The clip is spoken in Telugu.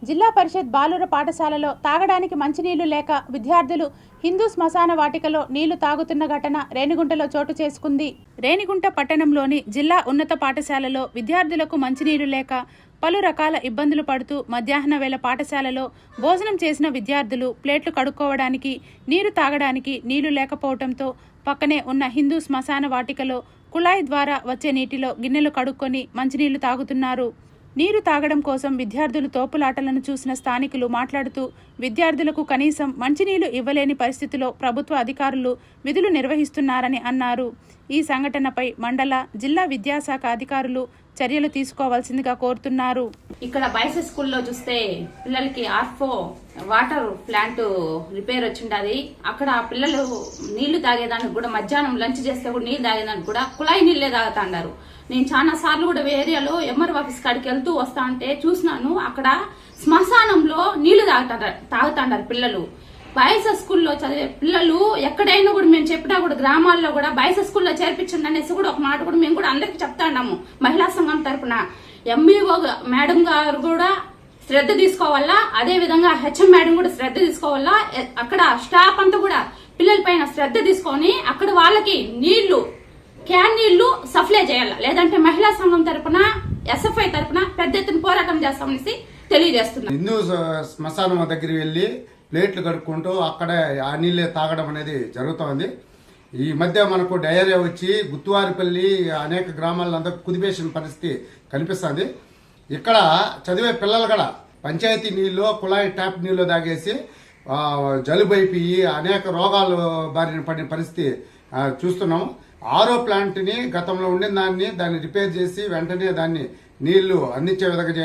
జిల్లా పరిషత్ బాలుర పాఠశాలలో తాగడానికి మంచినీళ్లు లేక విద్యార్థులు హిందూ శ్మశాన వాటికలో నీళ్లు తాగుతున్న ఘటన రేణిగుంటలో చోటు చేసుకుంది. రేణిగుంట పట్టణంలోని జిల్లా ఉన్నత పాఠశాలలో విద్యార్థులకు మంచినీళ్లు లేక పలు రకాల ఇబ్బందులు పడుతూ మధ్యాహ్న వేళ పాఠశాలలో భోజనం చేసిన విద్యార్థులు ప్లేట్లు కడుక్కోవడానికి, నీరు తాగడానికి నీళ్లు లేకపోవడంతో పక్కనే ఉన్న హిందూ శ్మశాన వాటికలో కుళాయి ద్వారా వచ్చే నీటిలో గిన్నెలు కడుక్కొని మంచినీళ్లు తాగుతున్నారు. నీరు తాగడం కోసం విద్యార్థులు తోపులాటలను చూసిన స్థానికులు మాట్లాడుతూ విద్యార్థులకు కనీసం మంచినీళ్లు ఇవ్వలేని పరిస్థితిలో ప్రభుత్వ అధికారులు విధులు నిర్వహిస్తున్నారని అన్నారు. ఈ సంఘటనపై మండల, జిల్లా విద్యాశాఖ అధికారులు చర్యలు తీసుకోవాల్సిందిగా కోరుతున్నారు. ఇక్కడ బాయ్స్ స్కూల్లో చూస్తే పిల్లలకి ఆర్ఫో వాటర్ ప్లాంట్ రిపేర్ వచ్చిండది. అక్కడ పిల్లలు నీళ్లు తాగేదానికి కూడా మధ్యాహ్నం లంచ్ చేస్తే కూడా నీళ్లు తాగేదానికి కూడా కుళాయి నీళ్లే తాగుతాండారు. నేను చాలా సార్లు కూడా ఏరియాలో ఎంఆర్ఓ ఆఫీస్ కాడికి వెళ్తూ వస్తా అంటే చూసినాను. అక్కడ శ్మశానంలో నీళ్లు తాగుతాండారు పిల్లలు. బాయ్స్ స్కూల్లో చదివే పిల్లలు ఎక్కడైనా కూడా మేము చెప్పినా కూడా గ్రామాల్లో కూడా బాయ్స్ స్కూల్లో చేర్పించండి అనేసి కూడా ఒక మాట కూడా మేము కూడా అందరికి చెప్తాండాము. మహిళా సంఘం తరఫున ఎంఈఓ మేడం గారు కూడా శ్రద్ధ తీసుకోవాలా, అదే విధంగా హెచ్ఎం మేడం కూడా శ్రద్ధ తీసుకోవాలా. అక్కడ స్టాఫ్ అంతా కూడా పిల్లల పైన శ్రద్ధ తీసుకొని అక్కడ వాళ్ళకి నీళ్లు క్యాన్ నీళ్లు సప్లై చేయాలి. లేదంటే మహిళా సంఘం తరఫున, ఎస్ఎఫ్ఐ తరఫున పెద్ద ఎత్తున పోరాటం చేస్తామనేసి తెలియజేస్తున్నాం. హిందూ శ్మశానం దగ్గరికి వెళ్లి ప్లేట్లు కడుక్కుంటూ అక్కడే ఆ నీళ్ళే తాగడం అనేది జరుగుతోంది. ఈ మధ్య మనకు డయేరియా వచ్చి గుత్తువారిపల్లి అనేక గ్రామాల్లో అంతా కుదిపేసిన పరిస్థితి కనిపిస్తుంది. ఇక్కడ చదివే పిల్లలు కూడా పంచాయతీ నీళ్ళు, కుళాయి ట్యాప్ నీళ్ళు తాగేసి జలుబు అయిపోయి అనేక రోగాలు బారిన పడిన పరిస్థితి చూస్తున్నాము. ఆరో ప్లాంట్ని గతంలో ఉండిన దాన్ని రిపేర్ చేసి వెంటనే దాన్ని నీళ్లు అందించే విధంగా చేయాలి.